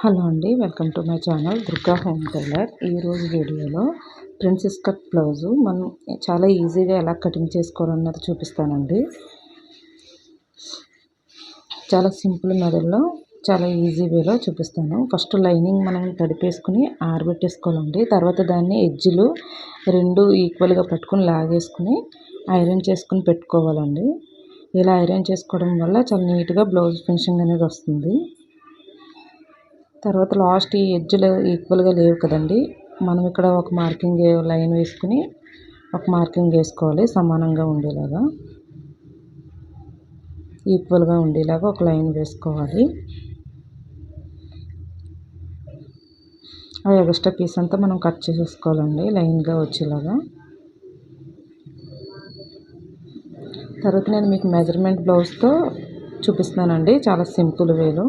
Hello అండి, welcome to my channel Durga home tailor. ఈరోజు వీడియోలో ప్రిన్సెస్ కట్ బ్లౌజు మనం చాలా ఈజీగా ఎలా కటింగ్ చేసుకోవాలన్నది చూపిస్తానండి. చాలా సింపుల్ మెథడ్లో చాలా ఈజీ వేలో చూపిస్తాను. ఫస్ట్ లైనింగ్ మనం తడిపేసుకుని ఆరబెట్టేసుకోవాలండి. తర్వాత దాన్ని ఎడ్జ్లు రెండు ఈక్వల్గా పట్టుకుని లాగేసుకుని ఐరన్ చేసుకుని పెట్టుకోవాలండి. ఇలా ఐరన్ చేసుకోవడం వల్ల చాలా నీట్గా బ్లౌజ్ ఫినిషింగ్ అనేది వస్తుంది. తర్వాత లాస్ట్ ఈ ఎడ్జ్లు ఈక్వల్గా లేవు కదండి, మనం ఇక్కడ ఒక మార్కింగ్ లైన్ వేసుకుని ఒక మార్కింగ్ వేసుకోవాలి. సమానంగా ఉండేలాగా ఈక్వల్గా ఉండేలాగా ఒక లైన్ వేసుకోవాలి. ఆ ఎక్స్ట్రా పీస్ అంతా మనం కట్ చేసేసుకోవాలండి లైన్గా వచ్చేలాగా. తర్వాత నేను మీకు మెజర్మెంట్ బ్లౌజ్తో చూపిస్తున్నానండి, చాలా సింపుల్ వేలో.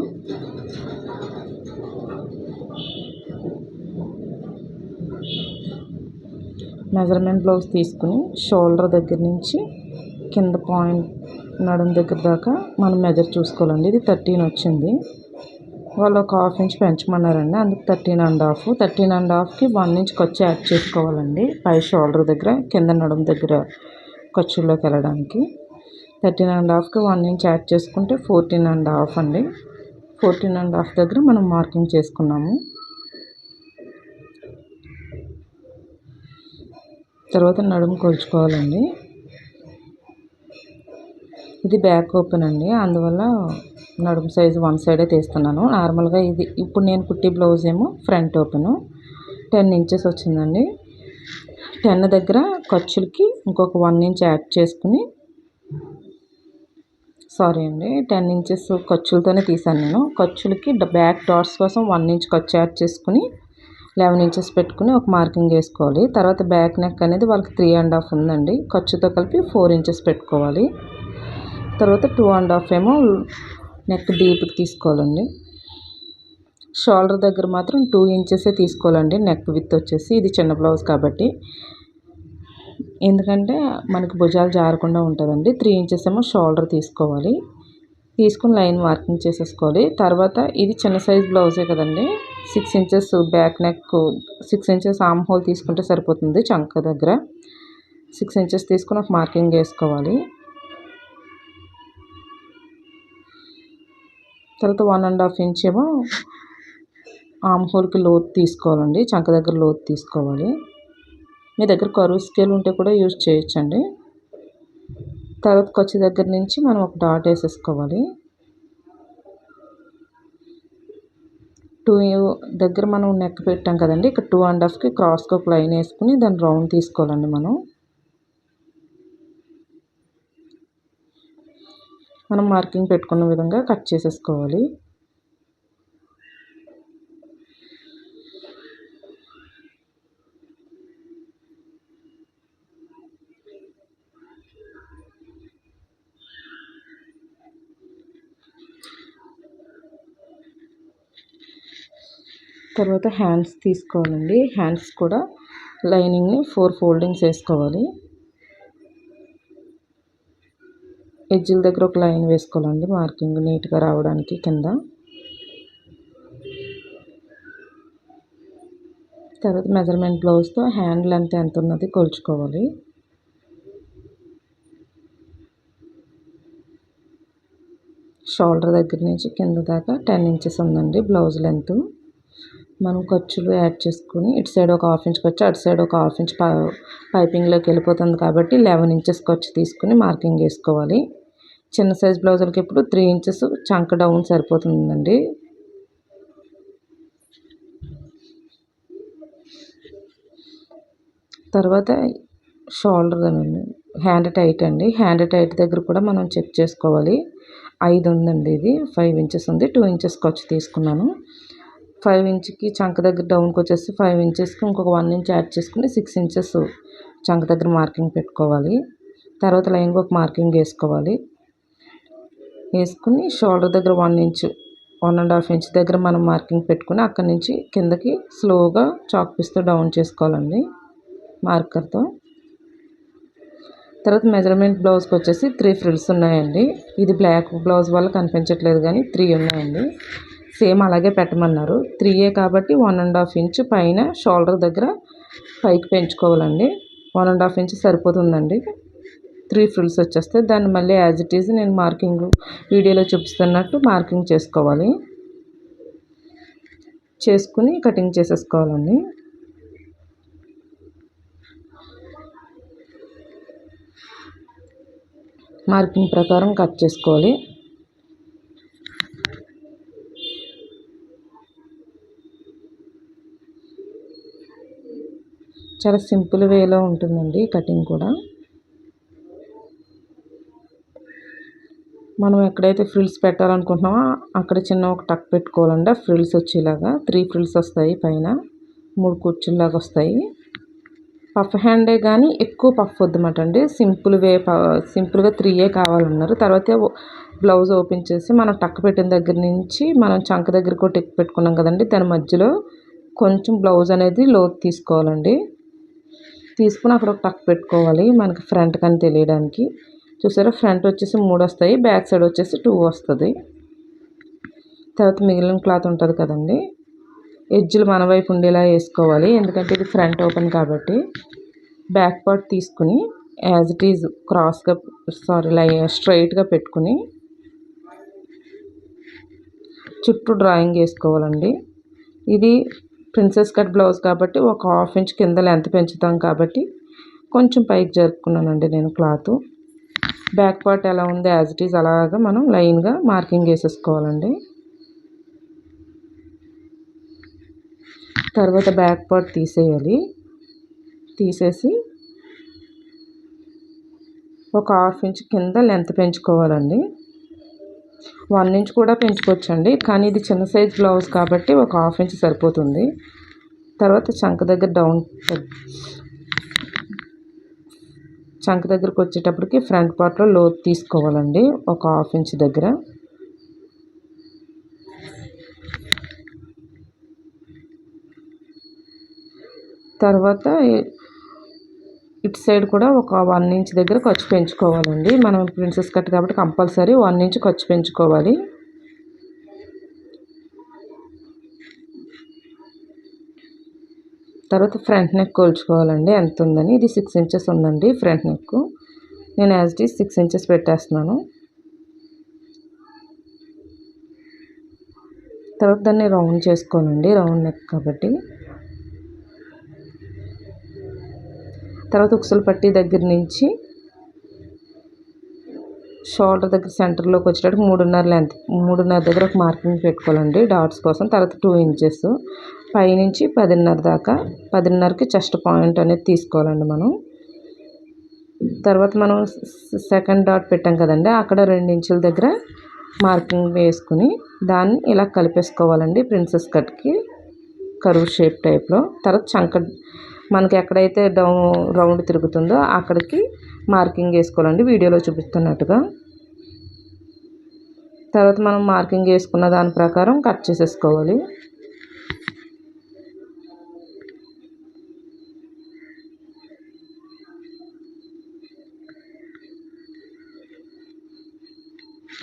మెజర్మెంట్ బ్లౌజ్ తీసుకుని షోల్డర్ దగ్గర నుంచి కింద పాయింట్ నడుము దగ్గర దాకా మనం మెజర్ చూసుకోవాలండి. ఇది 13 వచ్చింది. వాళ్ళు ఒక ½ ఇంచ్ పెంచమన్నారండి, అందుకు 13.5. 13.5కి 1 ఇంచ్ ఖర్చు యాడ్ చేసుకోవాలండి. పై షోల్డర్ దగ్గర కింద నడుము దగ్గర ఖర్చుల్లోకి వెళ్ళడానికి 13.5కి 1 ఇంచ్ యాడ్ చేసుకుంటే 14.5 అండి. 14.5 దగ్గర మనం మార్కింగ్ చేసుకున్నాము. తర్వాత నడుము కొలుచుకోవాలండి. ఇది బ్యాక్ ఓపెన్ అండి, అందువల్ల నడుము సైజు 1 సైడే తీస్తున్నాను. నార్మల్గా ఇది ఇప్పుడు నేను కుట్టి బ్లౌజ్ ఏమో ఫ్రంట్ ఓపెను 10 ఇంచెస్ వచ్చిందండి. 10 దగ్గర ఖర్చులకి ఇంకొక 1 ఇంచ్ యాడ్ చేసుకుని, సారీ అండి 10 ఇంచెస్ ఖర్చులతోనే తీసాను నేను. ఖర్చులకి బ్యాక్ డాట్స్ కోసం 1 ఇంచ్ ఖర్చు యాడ్ చేసుకుని 11 ఇంచెస్ పెట్టుకుని ఒక మార్కింగ్ వేసుకోవాలి. తర్వాత బ్యాక్ నెక్ అనేది వాళ్ళకి 3.5 ఉందండి, ఖర్చుతో కలిపి 4 ఇంచెస్ పెట్టుకోవాలి. తర్వాత 2.5 ఏమో నెక్ డీప్కి తీసుకోవాలండి. షోల్డర్ దగ్గర మాత్రం 2 ఇంచెసే తీసుకోవాలండి నెక్ విత్ వచ్చేసి. ఇది చిన్న బ్లౌజ్ కాబట్టి, ఎందుకంటే మనకి భుజాలు జారకుండా ఉంటుందండి. 3 ఇంచెస్ ఏమో షోల్డర్ తీసుకోవాలి. తీసుకుని లైన్ మార్కింగ్ చేసేసుకోవాలి. తర్వాత ఇది చిన్న సైజ్ బ్లౌజే కదండి, 6 inches back neck, 6 inches arm whole తీసుకుంటే సరిపోతుంది. చంక దగ్గర 6 ఇంచెస్ తీసుకుని ఒక మార్కింగ్ వేసుకోవాలి. తర్వాత 1.5 ఇంచ్ ఏమో ఆర్మ్ హోల్కి లోతు తీసుకోవాలండి. చంక దగ్గర లోతు తీసుకోవాలి. మీ దగ్గర కరువు స్కేల్ ఉంటే కూడా యూజ్ చేయొచ్చండి. తర్వాత ఖర్చు దగ్గర నుంచి మనం ఒక డాట్ వేసేసుకోవాలి. 2 దగ్గర మనం నెక్ పెట్టాం కదండి, ఇక్కడ 2.5కి క్రాస్కి ఒక లైన్ వేసుకుని దాన్ని రౌండ్ తీసుకోవాలండి. మనం మార్కింగ్ పెట్టుకున్న విధంగా కట్ చేసేసుకోవాలి. తర్వాత హ్యాండ్స్ తీసుకోవాలండి. హ్యాండ్స్ కూడా లైనింగ్ని 4 ఫోల్డింగ్స్ వేసుకోవాలి. ఎడ్జిల దగ్గర ఒక లైన్ వేసుకోవాలండి, మార్కింగ్ నీట్గా రావడానికి కింద. తర్వాత మెజర్మెంట్ బ్లౌజ్తో హ్యాండ్ లెంత్ ఎంత ఉన్నది కొలుచుకోవాలి. షోల్డర్ దగ్గర నుంచి కింద దాకా 10 ఇంచెస్ ఉందండి బ్లౌజ్ లెంత్. మనం ఖర్చులు యాడ్ చేసుకుని ఇటు సైడ్ ఒక ½ ఇంచ్ ఖర్చు, అటు సైడ్ ఒక ½ ఇంచ్ పైపింగ్లోకి వెళ్ళిపోతుంది కాబట్టి 11 ఇంచెస్ ఖర్చు తీసుకుని మార్కింగ్ వేసుకోవాలి. చిన్న సైజ్ బ్లౌజులకి ఇప్పుడు 3 ఇంచెస్ చంక డౌన్ సరిపోతుందండి. తర్వాత షోల్డర్ హ్యాండ్ టైట్ అండి. హ్యాండ్ టైట్ దగ్గర కూడా మనం చెక్ చేసుకోవాలి. 5 ఉందండి, ఇది 5 ఇంచెస్ ఉంది. 2 ఇంచెస్ ఖర్చు తీసుకున్నాను. 5 ఇంచ్కి చంక దగ్గర డౌన్కి వచ్చేసి 5 ఇంచెస్కి ఇంకొక 1 ఇంచ్ యాడ్ చేసుకుని 6 ఇంచెస్ చంక దగ్గర మార్కింగ్ పెట్టుకోవాలి. తర్వాత లైన్కి ఒక మార్కింగ్ వేసుకోవాలి. వేసుకుని షోల్డర్ దగ్గర 1 ఇంచ్ 1.5 ఇంచ్ దగ్గర మనం మార్కింగ్ పెట్టుకుని అక్కడి నుంచి కిందకి స్లోగా చాక్ పీస్తో డౌన్ చేసుకోవాలండి మార్కర్తో. తర్వాత మెజర్మెంట్ బ్లౌజ్కి వచ్చేసి 3 ఫ్రిల్స్ ఉన్నాయండి. ఇది బ్లాక్ బ్లౌజ్ వల్ల కనిపించట్లేదు కానీ 3 ఉన్నాయండి. సేమ్ అలాగే పెట్టమన్నారు. 3A కాబట్టి 1.5 ఇంచ్ పైన షోల్డర్ దగ్గర పైకి పెంచుకోవాలండి. 1.5 ఇంచ్ సరిపోతుందండి. 3 ఫ్రిల్స్ వచ్చేస్తాయి. దాన్ని మళ్ళీ యాజ్ ఇట్ ఈజ్ నేను మార్కింగ్ వీడియోలో చూపిస్తున్నట్టు మార్కింగ్ చేసుకోవాలి. చేసుకుని కటింగ్ చేసేసుకోవాలండి. మార్కింగ్ ప్రకారం కట్ చేసుకోవాలి. చాలా సింపుల్ వేలో ఉంటుందండి కటింగ్ కూడా. మనం ఎక్కడైతే ఫ్రిల్స్ పెట్టాలనుకుంటున్నామో అక్కడ చిన్న ఒక టక్ పెట్టుకోవాలండి. ఫ్రిల్స్ వచ్చేలాగా 3 ఫ్రిల్స్ వస్తాయి. పైన 3 కుర్చీలాగా వస్తాయి. పఫ్ హ్యాండే కానీ ఎక్కువ పఫ్ వద్దన్నమాట అండి. సింపుల్గా 3A కావాలన్నారు. తర్వాత బ్లౌజ్ ఓపెన్ చేసి మనం టక్ పెట్టిన దగ్గర నుంచి మనం చంక దగ్గర కూడా టెక్ పెట్టుకున్నాం కదండి, దాని మధ్యలో కొంచెం బ్లౌజ్ అనేది లోతు తీసుకోవాలండి. తీసుకుని అక్కడ ఒక టక్ పెట్టుకోవాలి మనకి ఫ్రంట్ కానీ తెలియడానికి. చూసారా, ఫ్రంట్ వచ్చేసి 3 వస్తాయి, బ్యాక్ సైడ్ వచ్చేసి 2 వస్తుంది. తర్వాత మిగిలిన క్లాత్ ఉంటుంది కదండి, ఎడ్జ్లు మన వైపు ఉండేలా వేసుకోవాలి. ఎందుకంటే ఇది ఫ్రంట్ ఓపెన్ కాబట్టి. బ్యాక్ పార్ట్ తీసుకుని యాజ్ ఇట్ ఈజ్ క్రాస్గా స్ట్రైట్గా పెట్టుకుని చుట్టూ డ్రాయింగ్ వేసుకోవాలండి. ఇది ప్రిన్సెస్ కట్ బ్లౌజ్ కాబట్టి ఒక 1/2 ఇంచ్ కింద లెంత్ పెంచుతాం కాబట్టి కొంచెం పైకి జరుపుకున్నానండి నేను క్లాత్. బ్యాక్ పార్ట్ ఎలా ఉంది యాజ్ ఇట్ ఈజ్ అలాగా మనం లైన్గా మార్కింగ్ వేసేసుకోవాలండి. తర్వాత బ్యాక్ పార్ట్ తీసేయాలి. తీసేసి ఒక 1/2 ఇంచ్ కింద లెంత్ పెంచుకోవాలండి. 1 ఇంచ్ కూడా పెంచుకోవచ్చండి, కానీ ఇది చిన్న సైజ్ బ్లౌజ్ కాబట్టి ఒక 1/2 ఇంచ్ సరిపోతుంది. తర్వాత చంక దగ్గరకు వచ్చేటప్పటికి ఫ్రంట్ పార్ట్లో లోతు తీసుకోవాలండి ఒక 1/2 ఇంచ్ దగ్గర. తర్వాత ఇటు సైడ్ కూడా ఒక 1 ఇంచ్ దగ్గర ఖర్చు పెంచుకోవాలండి. మనం ప్రిన్సెస్ కట్ కాబట్టి కంపల్సరీ 1 ఇంచ్ ఖర్చు పెంచుకోవాలి. తర్వాత ఫ్రంట్ నెక్ కొలుచుకోవాలండి ఎంత ఉందని. ఇది 6 ఇంచెస్ ఉందండి ఫ్రంట్ నెక్. నేను యాజ్ ఇట్ ఈజ్ 6 ఇంచెస్ పెట్టేస్తున్నాను. తర్వాత దాన్ని రౌండ్ చేసుకోవాలండి, రౌండ్ నెక్ కాబట్టి. తర్వాత ఉక్సుల పట్టీ దగ్గర నుంచి షోల్డర్ దగ్గర సెంటర్లోకి వచ్చేటట్టు 3.5 దగ్గర ఒక మార్కింగ్ పెట్టుకోవాలండి డాట్స్ కోసం. తర్వాత 2 ఇంచెస్ పైనుంచి 10.5 దాకా, 10.5కి చెస్ట్ పాయింట్ అనేది తీసుకోవాలండి మనం. తర్వాత మనం సెకండ్ డాట్ పెట్టాం కదండి, అక్కడ 2 ఇంచుల దగ్గర మార్కింగ్ వేసుకుని దాన్ని ఇలా కలిపేసుకోవాలండి ప్రిన్సెస్ కట్కి కరువు షేప్ టైప్లో. తర్వాత మనకి ఎక్కడైతే రౌండ్ తిరుగుతుందో అక్కడికి మార్కింగ్ వేసుకోవాలండి వీడియోలో చూపిస్తున్నట్టుగా. తర్వాత మనం మార్కింగ్ వేసుకున్న దాని ప్రకారం కట్ చేసేసుకోవాలి.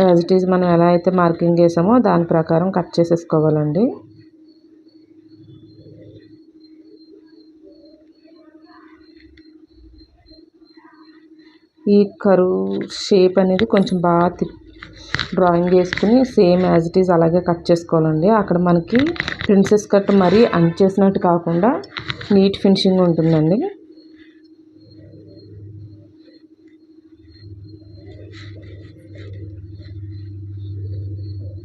యాజ్ ఇట్ ఈజ్ మనం ఎలా అయితే మార్కింగ్ వేసామో దాని ప్రకారం కట్ చేసేసుకోవాలండి. ఈ కరువు షేప్ అనేది కొంచెం బాగా డ్రాయింగ్ వేసుకుని సేమ్ యాజ్ ఇట్ ఈజ్ అలాగే కట్ చేసుకోవాలండి. అక్కడ మనకి ప్రిన్సెస్ కట్ మరీ అంచేసినట్టు కాకుండా నీట్ ఫినిషింగ్ ఉంటుందండి.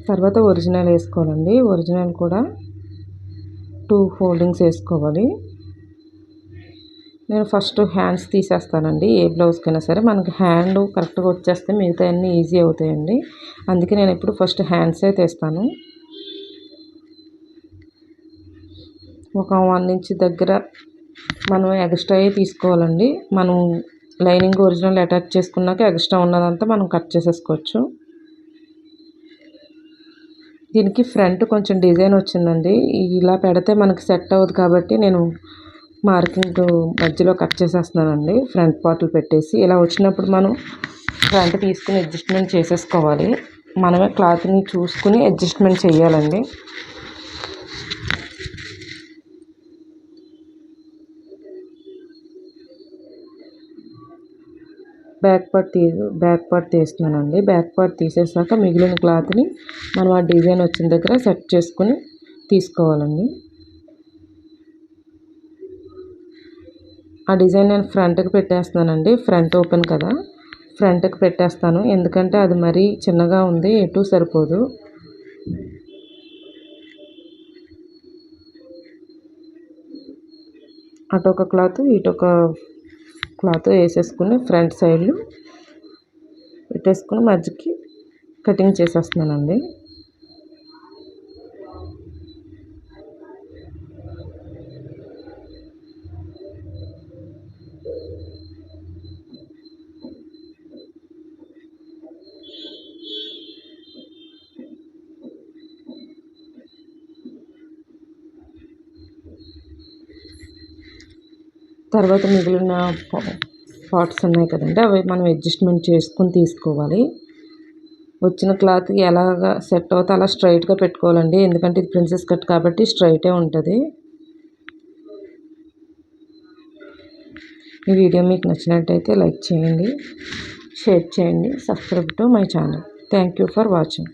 తర్వాత ఒరిజినల్ వేసుకోవాలండి. ఒరిజినల్ కూడా 2 ఫోల్డింగ్స్ వేసుకోవాలి. నేను ఫస్ట్ హ్యాండ్స్ తీసేస్తానండి. ఏ బ్లౌజ్కైనా సరే మనకి హ్యాండ్ కరెక్ట్గా వచ్చేస్తే మిగతా అన్నీ ఈజీ అవుతాయండి. అందుకే నేను ఎప్పుడు ఫస్ట్ హ్యాండ్సే తీస్తాను. ఒక 1 ఇంచ్ దగ్గర మనం ఎక్స్ట్రా తీసుకోవాలండి. మనం లైనింగ్ ఒరిజినల్ అటాచ్ చేసుకున్నాక ఎక్స్ట్రా ఉన్నదంతా మనం కట్ చేసేసుకోవచ్చు. దీనికి ఫ్రంట్ కొంచెం డిజైన్ వచ్చిందండి, ఇలా పెడితే మనకి సెట్ అవ్వదు కాబట్టి నేను మార్కింగ్ మధ్యలో కట్ చేసేస్తున్నానండి. ఫ్రంట్ పార్ట్లు పెట్టేసి ఇలా వచ్చినప్పుడు మనం ఫ్రంట్ తీసుకుని అడ్జస్ట్మెంట్ చేసేసుకోవాలి. మనమే క్లాత్ని చూసుకుని అడ్జస్ట్మెంట్ చేయాలండి. బ్యాక్ పార్ట్ తీస్తున్నానండి. బ్యాక్ పార్ట్ తీసేసాక మిగిలిన క్లాత్ని మనం ఆ డిజైన్ వచ్చిన దగ్గర సెట్ చేసుకుని తీసుకోవాలండి. ఆ డిజైన్ నేను ఫ్రంట్కి పెట్టేస్తున్నానండి. ఫ్రంట్ ఓపెన్ కదా, ఫ్రంట్కి పెట్టేస్తాను. ఎందుకంటే అది మరీ చిన్నగా ఉంది, ఎటు సరిపోదు. అటొక క్లాత్ ఇటొక క్లాత్ వేసేసుకుని ఫ్రంట్ సైడ్లు పెట్టేసుకుని మధ్యకి కటింగ్ చేసేస్తున్నానండి. తర్వాత మిగిలిన పార్ట్స్ ఉన్నాయి కదండి, అవి మనం అడ్జస్ట్మెంట్ చేసుకుని తీసుకోవాలి. వచ్చిన క్లాత్ ఎలాగ సెట్ అవుతే అలా స్ట్రైట్గా పెట్టుకోవాలండి. ఎందుకంటే ఇది ప్రిన్సెస్ కట్ కాబట్టి స్ట్రైటే ఉంటుంది. ఈ వీడియో మీకు నచ్చినట్టయితే లైక్ చేయండి, షేర్ చేయండి, subscribe to my channel. Thank you for watching.